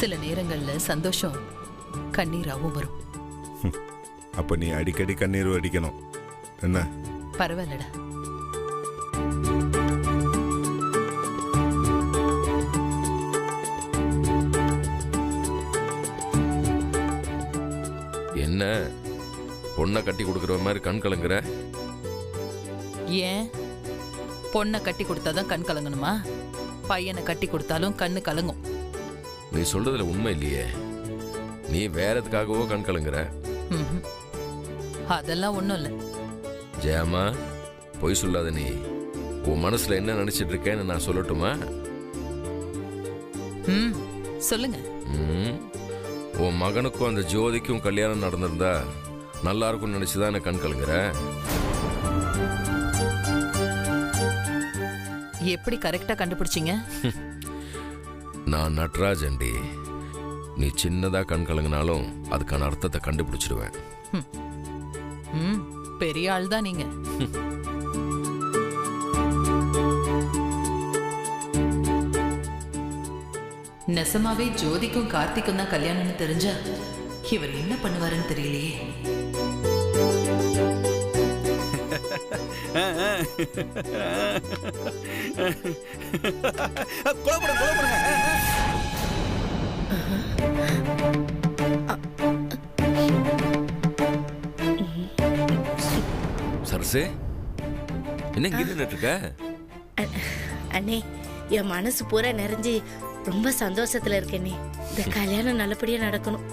சில நேரங்கள்ல சந்தோஷம் கண்ணீராவும் வரும். அப்ப நீ அடிக்கடி கண்ணீர் அடிக்கணும் என்ன? பரவாயில்லடா. என்ன பொண்ணை கட்டி கொடுக்குற மாதிரி கண் கலங்குற? ஏன் பொண்ணை கட்டி கொடுத்தாதான் கண் கலங்கணுமா? பையனை கட்டி கொடுத்தாலும் கண்ணு கலங்கும். நீ சொல்றதுல உண்மை இல்லையே. நீ வேற எதுக்காகவோ கண் கலங்குற. அதெல்லாம் ஒண்ணும் இல்ல. ஜெயம்மா, பொய் சொல்லாத. நீ உன் மனசுல என்ன நினைச்சிட்டு இருக்கேன்னு நான் சொல்லட்டுமா? சொல்லுங்க. உன் மகனுக்கும் அந்த ஜோதிக்கும் கல்யாணம் நடந்திருந்தா நல்லா இருக்கும்னு நினைச்சுதான் எனக்கு கண் கலங்குற. எப்படி கரெக்டா கண்டுபிடிச்சீங்க? நான் நட்ராஜன்டி. நீ சின்னதா கண் கலங்கினாலும் அதுக்கான அர்த்தத்தை கண்டுபிடிச்சிடுவேன். பெரிய ஆள் தான் நீங்க. நெசமாவே ஜோதிக்கும் கார்த்திக்கும் தான் கல்யாணம்னு தெரிஞ்சா இவர் என்ன பண்ணுவாருன்னு தெரியலையே. சரசு, என்ன கிட்ட இருக்க? அண்ணே, என் மனசு பூரா நிறைஞ்சு ரொம்ப சந்தோஷத்துல இருக்கேனே. இந்த கல்யாணம் நல்லபடியா நடக்கணும்.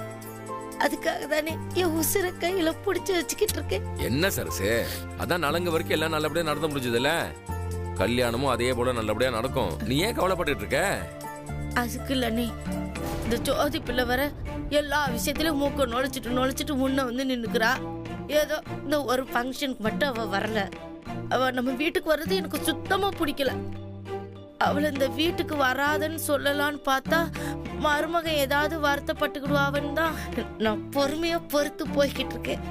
அதுக்காக தானே என் உசுர கையில புடிச்சு வச்சுக்கிட்டு இருக்கேன். என்ன சரசு, அதான் நலங்கு வரைக்கும் எல்லாம் நல்லபடியா நடத்த முடிஞ்சதுல. கல்யாணமும் அதே போல நல்லபடியா நடக்கும். நீ ஏன் கவலைப்பட்டு இருக்க? அதுக்கு இல்லண்ணே, இந்த ஜோதி பிள்ளை வர எல்லா விஷயத்திலும் மூக்க நுழைச்சிட்டு முன்ன வந்து நின்னுக்கிறா. ஏதோ இந்த ஒரு ஃபங்க்ஷனுக்கு மட்டும் அவ வரல. அவ நம்ம வீட்டுக்கு வர்றது எனக்கு சுத்தமா பிடிக்கல. அவளை இந்த வீட்டுக்கு வராதுன்னு சொல்லலான்னு பார்த்தா மருமக ஏதாவது வருத்தப்பட்டுக்கிடுவான்னு தான் நான் பொறுமையா பொறுத்து போய்கிட்டு இருக்கேன்.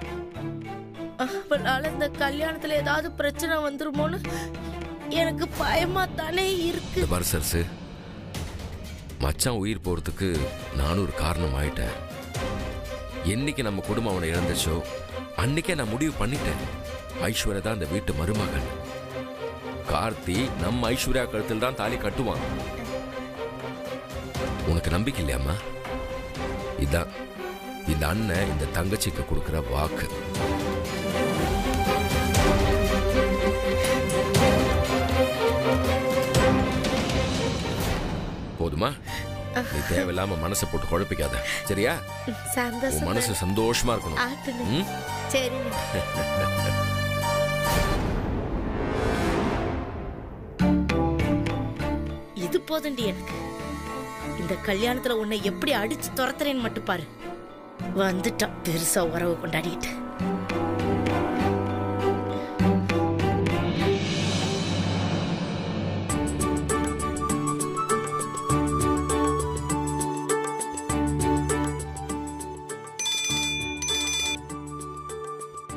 அவளால இந்த கல்யாணத்துல ஏதாவது பிரச்சனை வந்துருமோன்னு எனக்கு பயமா தானே இருக்கு. சரசு, மச்சான் உயிர் போறதுக்கு நானும் ஒரு காரணம் ஆயிட்டேன். என்னைக்கு நம்ம குடும்பம் அவனை இழந்துச்சோ அன்னைக்கே நான் முடிவு பண்ணிட்டேன். ஐஸ்வர்யா தான் அந்த வீட்டு மருமகன். கார்த்தி நம்ம ஐஸ்வர்யா கழுத்தில் தான் தாலி கட்டுவான். உனக்கு நம்பிக்கை இல்லையாம்மா? இதான் இந்த அண்ணன் இந்த தங்கச்சிக்கு கொடுக்கிற வாக்கு. போதுமா? நீ தேவையில்லாம மனசை போட்டு குழப்பிக்காத, சரியா? மனசு சந்தோஷமா இருக்கணும். சரி. இது போதண்டி எனக்கு. இந்த கல்யாணத்துல உன்னை எப்படி அடிச்சு துரத்துறேன்னு மட்டும் பாரு. வந்துட்டான் பெருசா உறவு கொண்டாடிட்டு.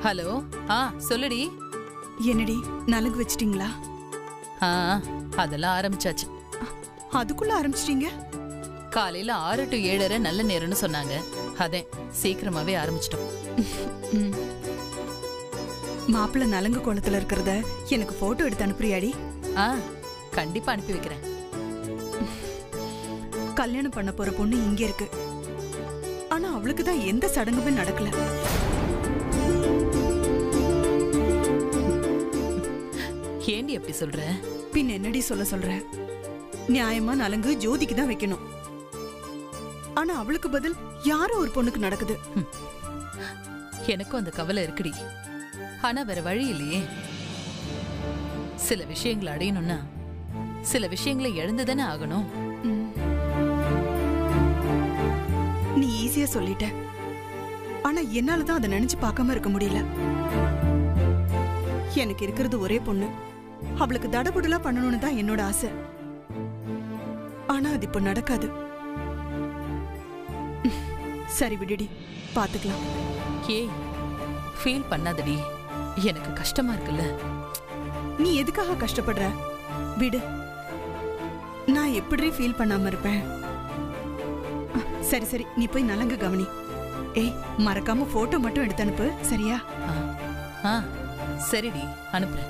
ஹலோ. சொல்லுடி. என்னடி நலங்கு வச்சிட்டீங்களா? அதெல்லாம் ஆரம்பிச்சாச்சு. அதுக்குள்ள ஆரம்பிச்சிட்டீங்க? காலையில 6 to 7:30 நல்ல நேரம்னு சொன்னாங்க. அதே சீக்கிரமாவே ஆரம்பிச்சிட்டோம். மாப்பிள்ள நலங்கு கோலத்துல இருக்கிறத எனக்கு போட்டோ எடுத்து அனுப்புறியாடி? கண்டிப்பா அனுப்பி வைக்கிறேன். கல்யாணம் பண்ண போற பொண்ணு இங்க இருக்கு. ஆனா அவளுக்கு தான் எந்த சடங்குமே நடக்கல. ஏண்டி எப்படி சொல்ற? பின் என்னடி சொல்ற? நியாயமா நலங்கு ஜோதிக்கு தான் வைக்கணும். ஆனா அவளுக்கு பதில் யாரோ ஒரு பொண்ணுக்கு நடக்குது. எனக்கும் அந்த கவலை இருக்குடி. ஆனா வேற வழி இல்லையே. சில விஷயங்களை அடையணும்னா சில விஷயங்களை இழந்துதானே ஆகணும். நீ ஈஸியா சொல்லிட்ட. ஆனா என்னாலதான் அதை நினைச்சு பார்க்காம இருக்க முடியல. எனக்கு இருக்கிறது ஒரே பொண்ணு. அவளுக்கு தடபுடலா பண்ணணும்னு தான் என்னோட ஆசை. ஆனா அது இப்ப நடக்காது. சரி விடுடி, பாத்துக்கலாம். ஏய், ஃபீல் பண்ணாதடி. எனக்கு கஷ்டமா இருக்குல்ல. நீ எதுக்காக கஷ்டப்படுற? விடு. நான் எப்படி ஃபீல் பண்ணாம இருப்பேன்? சரி சரி, நீ போய் நலங்கு கவனி. ஏய், மறக்காம போட்டோ மட்டும் எடுத்து அனுப்பு, சரியா? ஆ சரிடி, அனுப்புறேன்.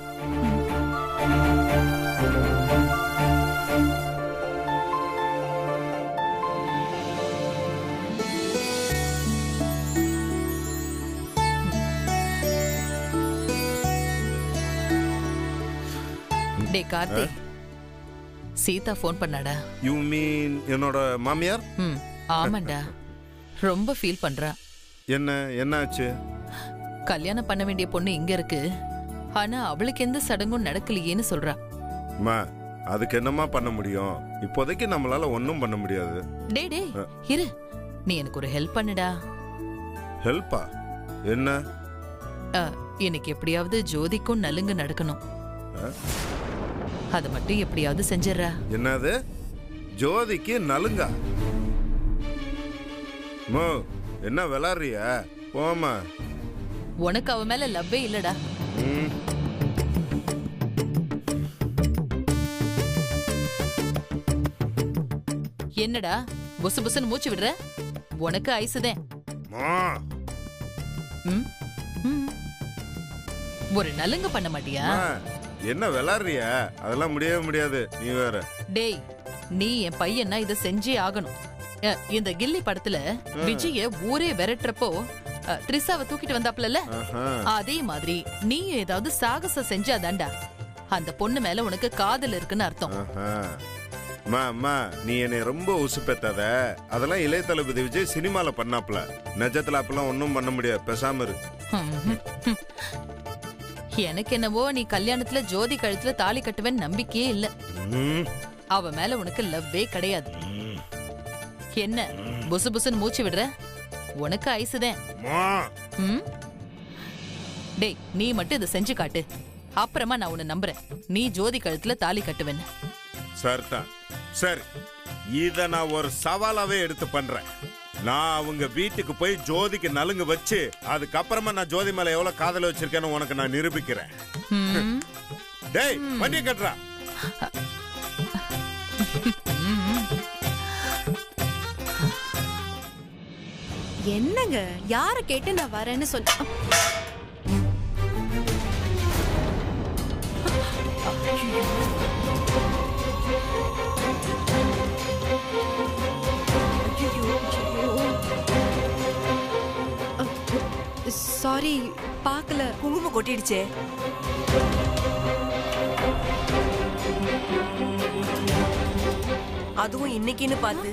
டே கார்த்தி, சீதா ஃபோன் பண்ணாடா? யூ மீன் என்னோட மாமியார்? ஆமாண்டா, ரொம்ப ஃபீல் பண்றா. என்னாச்சு? கல்யாணம் பண்ண வேண்டிய பொண்ணு இங்க இருக்கு, ஆனா அவளுக்கு எந்த சடங்கும் நடக்கலையேன்னு சொல்றா. மா, அதுக்கு என்னமா பண்ண முடியும்? இப்போதைக்கு நம்மளால ஒன்றும் பண்ண முடியாது. டே இரு, நீ எனக்கு ஒரு ஹெல்ப் பண்ணுடா. ஹெல்ப்பா? என்ன? எனக்கு எப்படியாவது ஜோதிக்கும் நலுங்கு நடக்கணும். அது மட்டும் எப்படியாவது செஞ்சிடறா. என்னது? ஜோதிக்கு நலுங்கா? மோ, என்ன விளாடுறியா? போமா. உனக்கு அவ மேல லவ்வே இல்லடா. என்னடா புசு புசுன்னு மூச்சு விடுற? உனக்கு ஐசுதேன். ஒரு நலுங்கு பண்ண மாட்டியா? என்ன விளாடுறியா? அதெல்லாம் முடியவே முடியாது. நீ வேற. டேய், நீ என் பையனா இத செஞ்சே ஆகணும். இந்த கில்லி படத்துல விஜய ஊரே விரட்டுறப்போ த்ரிஷாவை தூக்கிட்டு வந்தாப்ல, அதே மாதிரி நீ ஏதாவது சாகசம் செஞ்சாதாண்டா அந்த பொண்ணு மேல உனக்கு காதல் இருக்குன்னு அர்த்தம். நீ என்னை ரொம்ப உசுப்பேத்தாத. அதெல்லாம் இளைய தளபதி விஜய் சினிமால பண்ணாப்ல. நிஜத்துல அப்பெல்லாம் ஒன்னும் பண்ண முடியாது. பேசாம இரு. எனக்கு என்னவோ நீ கல்யாணத்துல ஜோதி கழுத்துல தாலி கட்டுவேன்னு நம்பிக்கையே இல்ல. அவ மேல உனக்கு லவ்வே கிடையாது. என்ன புசு புசுன்னு மூச்சு விடுற? உனக்கு ஐசுதேன். டேய், நீ மட்டும் இதை செஞ்சு காட்டு, அப்புறமா நான் உன்னை நம்புறேன் நீ ஜோதி கழுத்துல தாலி கட்டுவேன்னு. சரிதான், சரி. இத நான் ஒரு சவாலாவே எடுத்து பண்றேன். நான் அவங்க வீட்டுக்கு போய் ஜோதிக்கு நலுங்கு வச்சு அதுக்கப்புறமா நான் ஜோதி மேல எவ்வளவு காதல வச்சிருக்கேன்னு உனக்கு நான் நிரூபிக்கிறேன். டேய், வண்டி கட்டுறா. என்னங்க, யார கேட்டு நான் வரேன்னு சொன்ன? சாரி, பார்க்கல. குங்குமம் கொட்டிடுச்சே. அதுவும் இன்னைக்குன்னு பார்த்து.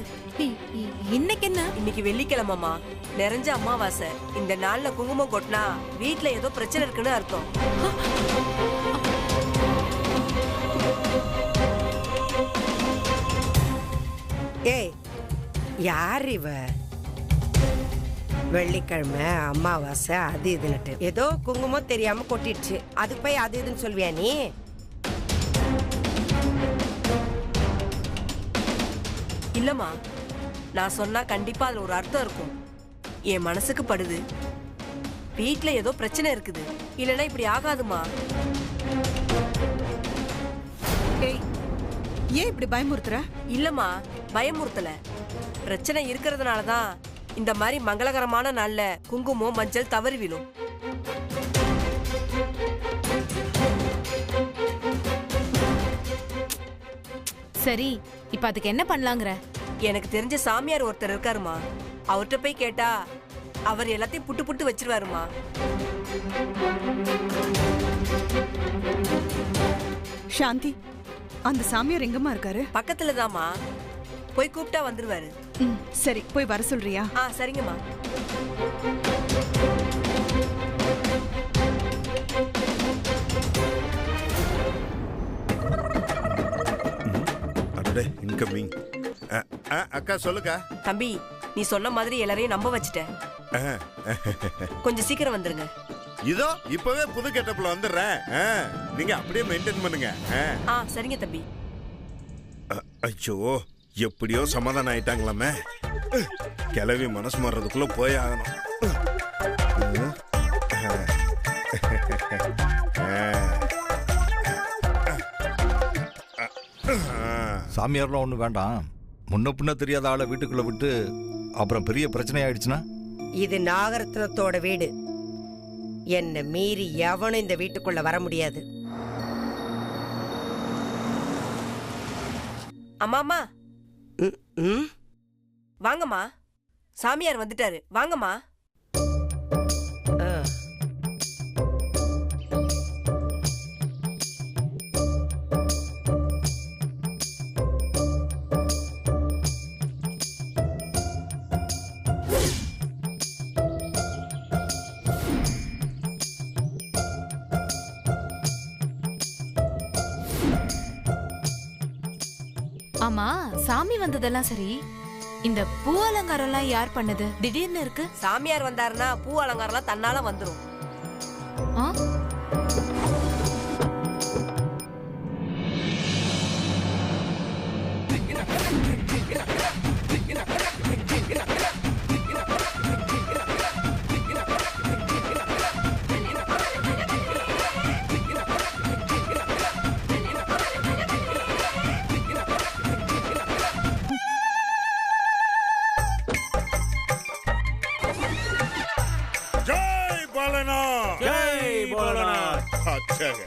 இன்னைக்கு என்ன? இன்னைக்கு வெள்ளிக்கிழமைமா, நிறைஞ்ச அமாவாசை. இந்த நாள்ல குங்குமம் கொட்டினா வீட்டுல ஏதோ பிரச்சனை இருக்குன்னு அர்த்தம். ஏய், யார் இவ? வெள்ளிக்கிழமை அமாவாசை அது இதுன்னுட்டு ஏதோ குங்குமம் தெரியாம கொட்டிடுச்சு. அதுக்கு போய் அது இதுன்னு சொல்வியா நீ? இல்லம்மா, நான் சொன்னா கண்டிப்பா அதுல ஒரு அர்த்தம் இருக்கும். என் மனசுக்கு படுது. வீட்டுல ஏதோ பிரச்சனை இருக்குது, இல்லைன்னா இப்படி ஆகாதுமா. ஏய், ஏன் இப்படி பயமுறுத்துற? இல்லம்மா, பயமுறுத்தல. பிரச்சனை இருக்கிறதுனாலதான் இந்த மாதிரி மங்களகரமான நாள்ல குங்குமம் மஞ்சள் தவறி விழும். சரி, இப்ப அதுக்கு என்ன பண்ணலாங்கற? எனக்கு தெரிஞ்ச சாமியார் ஒருத்தர் இருக்காருமா, அவர்கிட்ட போய் கேட்டா அவர் எல்லாத்தையும் புட்டு புட்டு வச்சிருவாருமா. சாந்தி, அந்த சாமியார் எங்கம்மா இருக்காரு? பக்கத்துலதாம்மா, போய் கூப்பிட்டா வந்துருவாரு. சரி, போய் வர சொல்றியா? சரிங்கம்மா. இன்கமிங். அக்கா சொல்லுக்கா. தம்பி, நீ சொன்ன மாதிரி எல்லாரையும் நம்ப வச்சுட்ட. கொஞ்சம் சீக்கிரம் வந்துருங்க. இதோ இப்பவே புது கெட்டப்ல வந்துடுறேன். நீங்க அப்படியே மெயின்டைன் பண்ணுங்க. சரிங்க தம்பி. ஐயோ, எப்படியோ சமாதானம் ஆயிட்டாங்களாமே. கிளவி மனசு மாறுறதுக்குள்ள போய் ஆகணும். சாமியார்லாம் ஒன்றும் வேண்டாம். முன்ன பின்ன தெரியாத ஆளை வீட்டுக்குள்ள விட்டு அப்புறம் பெரிய பிரச்சனை ஆயிடுச்சுன்னா? இது நாகரத்னத்தோட வீடு. என்னை மீறி எவனும் இந்த வீட்டுக்குள்ள வர முடியாது. அம்மாமா ம், ம். வாங்கம்மா, சாமியார் வந்துட்டாரு, வாங்கம்மா. ஆ. ஆமா, சாமி வந்ததெல்லாம் சரி, இந்த பூ அலங்காரம் எல்லாம் யார் பண்ணது? திடீர்னு இருக்கு. சாமியார் வந்தாருன்னா பூ அலங்காரம்லாம் தன்னால வந்துரும். ஆ? ஜெய் பாலனா, ஜெய் பாலனா. அச்சங்க.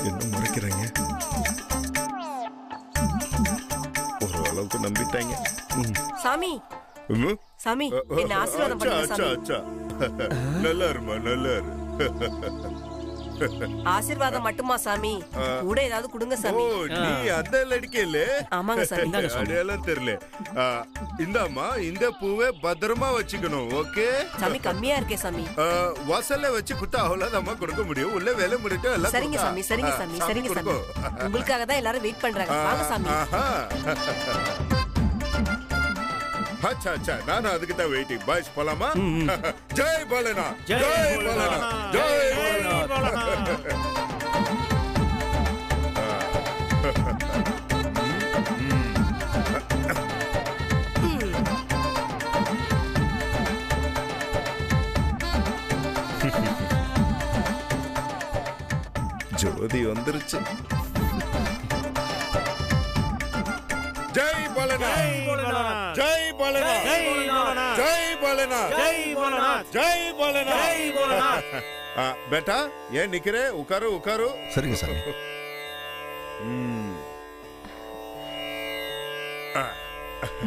என்ன முறைக்கிறீங்க? ஓரளவுக்கு நம்பிட்டாங்க. சாமி, ம். சாமி, என்ன ஆசீர்வாதம் அச்சா, பண்ணுங்க அச்சா, சாமி. அச்சா. நல்லா இருமா, நல்லா இரு. ஆசீர்வாதம் மட்டுமா சாமி? கூட ஏதாவது கொடுங்க ஓ, சாமி. நீ அந்த லடிக்கல? ஆமாங்க சாமி. அடையாளம் தெரியல. இந்தாம்மா, இந்த பூவை பத்திரமா வச்சுக்கணும். ஓகே சாமி, கம்மியா இருக்கே சாமி. வாசல்ல வச்சு குத்தா அவ்வளவுதாம்மா கொடுக்க முடியும். உள்ள வேலை முடிட்டு எல்லாம் சரிங்க கொடுத்தா. சாமி, சரிங்க சாமி, சரிங்க சாமி. கொடுக்கும். உங்களுக்காக தான் எல்லாரும் வெயிட் பண்றாங்க. வாங்க சாமி. ஆஹா. அச்சா அச்சா, நானும் அதுக்கு தான் வெயிட்டிங். பாய்ஸ் போலாமா? ஜெய் பாலனா, ஜெய் பாலனா, ஜெய் பாலனா. ஜோதி வந்துருச்சு. ஜெய் பாலனா, ஜெய் பாலனா, ஜெய் பாலனா, ஜெய் பாலனா. बेटा ஏன் நிக்கிற? உட்காரு உட்காரு. சரிங்க சாமி.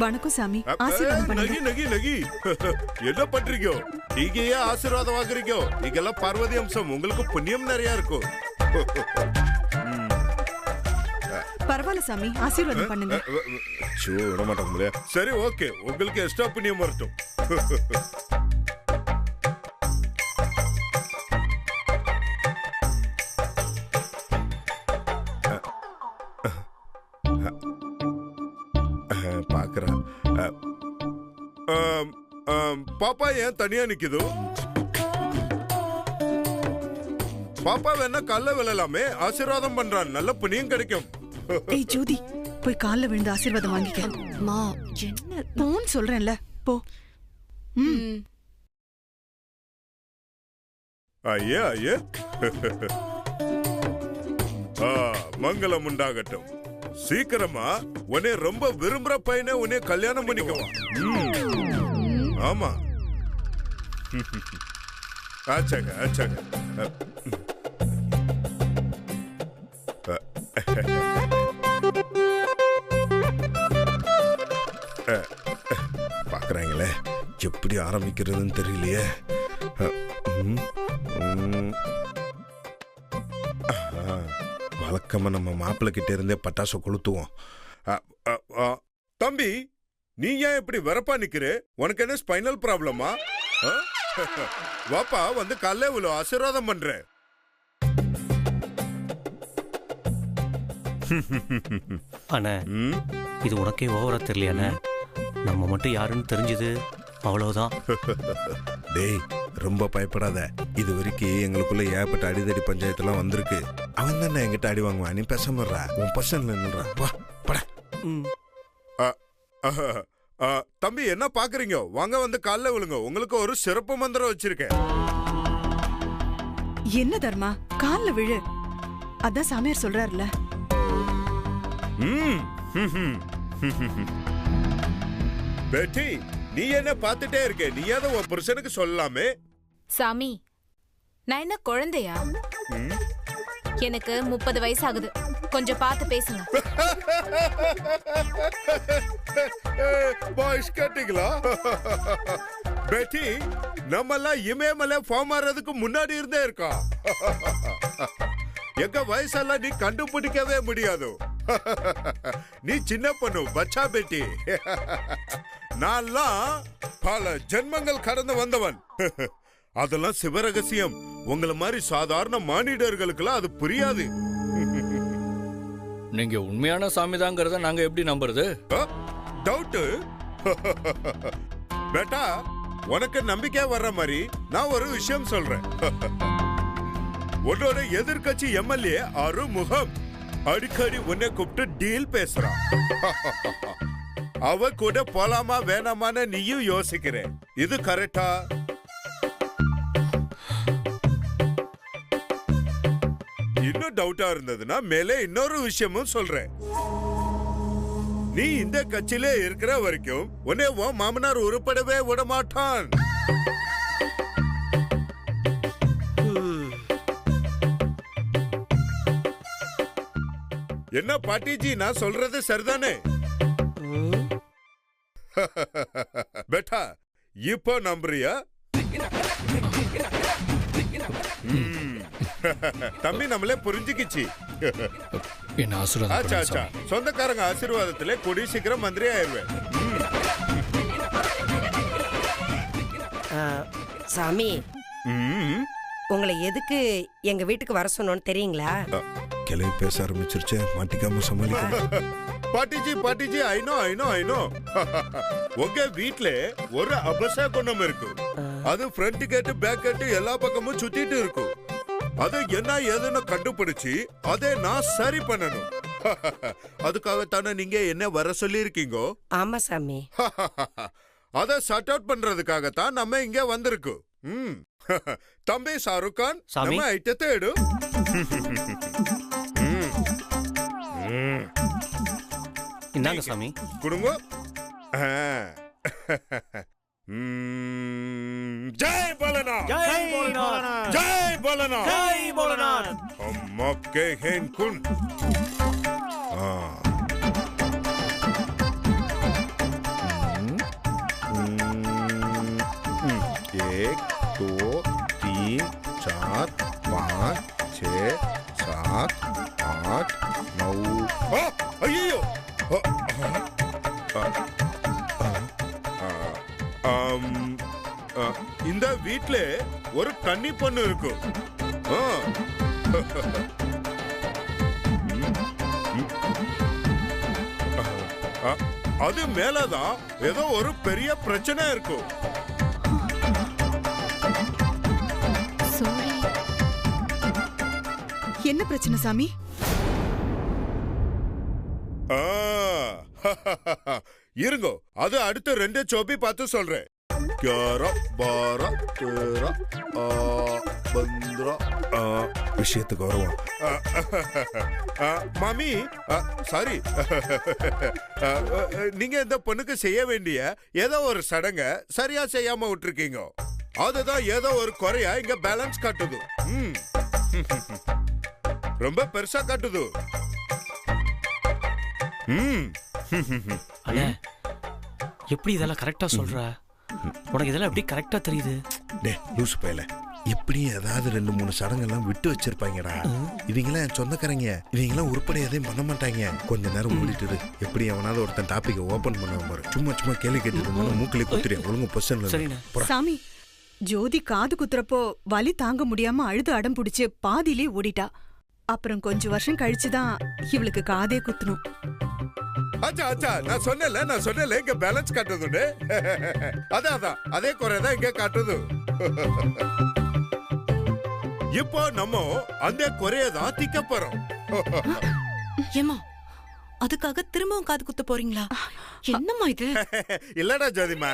வணக்கம் சாமி, ஆசீர்வாதம் பண்ணுங்க. நகி நகி என்ன பண்றீங்க? நீங்க ஏன் ஆசீர்வாதம் வாங்குறீங்க? நீங்கெல்லாம் பார்வதி அம்சம், உங்களுக்கு புண்ணியம் நிறைய இருக்கும். பரவாயில்ல சாமி, ஆசீர்வாதம் பண்ணுங்க. விட மாட்டோம் இல்லையா? சரி, ஓகே, உங்களுக்கு எக்ஸ்ட்ரா புண்ணியம் வரட்டும். பாக்குறேன். பாப்பா ஏன் தனியா நிக்குது? பாப்பா வேணா கல்ல விழலாமே, ஆசீர்வாதம் பண்றான், நல்ல புண்ணியம் கிடைக்கும். ஏய் ஜோதி, போய் கால்ல விழுந்து ஆசீர்வாதம் வாங்கிக்க. மா, என்ன போன்னு சொல்றேன்ல, போ. ஐயா ஐயா. மங்களம் உண்டாகட்டும். சீக்கிரமா உன்னை ரொம்ப விரும்புற பையனை உன்னை கல்யாணம் பண்ணிக்குவான். ஆமா. ஆச்சாங்க ஆச்சாங்க. பாக்குறாங்களே, எப்படி ஆரம்பிக்கிறதுன்னு தெரியலையே. வழக்கமா நம்ம மாப்பிள்ளை கிட்ட இருந்தே பட்டாசு கொளுத்துவோம். தம்பி, நீ ஏன் இப்படி வரப்பா நிக்கிற? உனக்கு என்ன ஸ்பைனல் ப்ராப்ளமா? வாப்பா, வந்து காலைல இவ்வளவு ஆசீர்வாதம் பண்றேன். அண்ணா, இது உனக்கே ஓவரா தெரியலையாண்ணே? நம்ம மட்டும் யாருன்னு தெரிஞ்சது அவ்வளவுதான். டேய், ரொம்ப பயப்படாத. இது வரைக்கும் எங்களுக்குள்ள ஏற்பட்ட அடிதடி பஞ்சாயத்துலாம் வந்திருக்கு. அவன் தானே எங்கிட்ட அடி வாங்குவான். நீ பேசாமறா, உன் பர்சன்ல நின்றா. வா பட. தம்பி, என்ன பாக்குறீங்க? வாங்க, வந்து காலைல விழுங்க. உங்களுக்கு ஒரு சிறப்பு மந்திரம் வச்சிருக்கேன். என்ன தர்மா, கால்ல விழு. அதான் சாமியார் சொல்றாருல. பெட்டி, நீ என்ன பார்த்துட்டே இருக்க? நீ ஏதோ உன் புருஷனுக்கு சொல்லலாமே. சாமி, நான் என்ன குழந்தையா? எனக்கு 30 வயசு ஆகுது. கொஞ்சம் பார்த்து பேசுங்க. பாய்ஸ் கட்டிங்களா? பெட்டி, நம்ம எல்லாம் இமயமலை ஃபார்ம் ஆறதுக்கு முன்னாடி இருந்தே இருக்கோம். எங்க வயசெல்லாம் நீ கண்டுபிடிக்கவே முடியாது. நீ சின்ன பொண்ணு, பச்சா பெட்டி. நான்லாம் பல ஜென்மங்கள் கடந்து வந்தவன். அதெல்லாம் சிவரகசியம். உங்களை மாதிரி சாதாரண மானிடர்களுக்கெல்லாம் அது புரியாது. நீங்க உண்மையான சாமிதாங்கிறத நாங்க எப்படி நம்புறது? டவுட் பேட்டா, உனக்கு நம்பிக்கை வர்ற மாதிரி நான் ஒரு விஷயம் சொல்றேன். உன்னோட எதிர்கட்சி எம்எல்ஏ அருமுகம் அடிக்கடி உன்னை கூப்பிட்டு டீல் பேசுறான். அவ கூட போலாமா வேணாமான்னு நீயும் யோசிக்கிற. இது கரெக்டா? இன்னும் டவுட்டா இருந்ததுன்னா மேலே இன்னொரு விஷயமும் சொல்றேன். நீ இந்த கட்சியிலே இருக்கிற வரைக்கும் உன்னை உன் மாமனார் உருப்படவே விட மாட்டான். என்ன பாட்டிஜி, நான் சொல்றது சரிதானே? பேட்டா, இப்போ நம்புறியா? தம்பி நம்மளே புரிஞ்சுக்கிச்சு. என்ன ஆசீர்வாதம்? சொந்தக்காரங்க ஆசீர்வாதத்திலே கூடி சீக்கிரம் மந்திரி ஆயிருவேன். சாமி, உங்களை எதுக்கு எங்க வீட்டுக்கு வர சொன்னோன்னு தெரியுங்களா? கிளவி பேச ஆரம்பிச்சிருச்சு, மாட்டிக்காம சமாளிக்க. பாட்டிஜி, ஐ நோ. உங்க வீட்ல ஒரு அபசகுணம் இருக்கு. அது ஃப்ரண்ட் கேட் பேக் கேட் எல்லா பக்கமும் சுத்திட்டு இருக்கும். அது என்ன ஏதுன்னு கண்டுபிடிச்சு அதை நான் சரி பண்ணணும். அதுக்காகத்தானே நீங்க என்ன வர சொல்லி இருக்கீங்க? ஆமா சாமி. அத சார்ட் அவுட் பண்றதுக்காகத்தான் நம்ம இங்க வந்திருக்கோம். தம்பி ஷாருக் கான், நம்ம ஐட்டத்தை எடு. இந்தாங்க சாமி. குடுங்க. ஜெய் போலநாத், ஜெய் போலநாத், ஜெய் போலநாத், ஜெய் போலநாத். हम आपके हैं कुन. एक, 2, 3, 4, 5, 6, 7, 8, 9. ஐயோ! இந்த வீட்ல ஒரு கன்னி பொண்ணு இருக்கும். அது மேலதான் ஏதோ ஒரு பெரிய பிரச்சனை இருக்கும். என்ன பிரச்சனை சாமி? இருங்கோ, அது அடுத்த 2 சோபி பார்த்து சொல்றேன். 11, 12, 13, 15. விஷயத்துக்கு வருவோம். மாமி, சாரி. நீங்க இந்த பொண்ணுக்கு செய்ய வேண்டிய ஏதோ ஒரு சடங்க சரியா செய்யாம விட்டுருக்கீங்க. அதுதான் ஏதோ ஒரு குறையா இங்க பேலன்ஸ் காட்டுது. ரொம்ப பெருசா காட்டுது. அண்ணே, எப்படி இதெல்லாம் கரெக்டா சொல்ற? உனக்கு இதெல்லாம் எப்படி கரெக்டா தெரியுது? டே லூசு பயல, எப்படியும் ஏதாவது 2-3 சடங்கெல்லாம் விட்டு வச்சிருப்பாங்கடா. இவங்கெல்லாம் என் சொந்தக்காரங்க, இவங்கெல்லாம் உருப்படி எதையும் பண்ண மாட்டாங்க. கொஞ்ச நேரம் ஓடிட்டு எப்படி எவனாவது ஒருத்தன் டாபிக் ஓபன் பண்ணுவான் பாரு. சும்மா கேள்வி கேட்டு மூக்கிலே குத்துறியா? ஒழுங்கு பொசிஷன்ல. சாமி, ஜோதி காது குத்துறப்போ வலி தாங்க முடியாம அழுது அடம் பிடிச்சு பாதியிலே ஓடிட்டா. அப்புறம் கொஞ்சம் வருஷம் கழிச்சுதான் இவளுக்கு காதே குத்தணும். அச்சா, நான் சொன்னல இங்க பேலன்ஸ் காட்டுது. அதான் அதே குறைதான் இங்க காட்டுது. இப்போ நம்ம அந்த குறையதான் திக்க போறோம். ஏமா, அதுக்காக திரும்பவும் காது குத்த போறீங்களா? என்னம்மா இது? இல்லடா ஜோதிமா.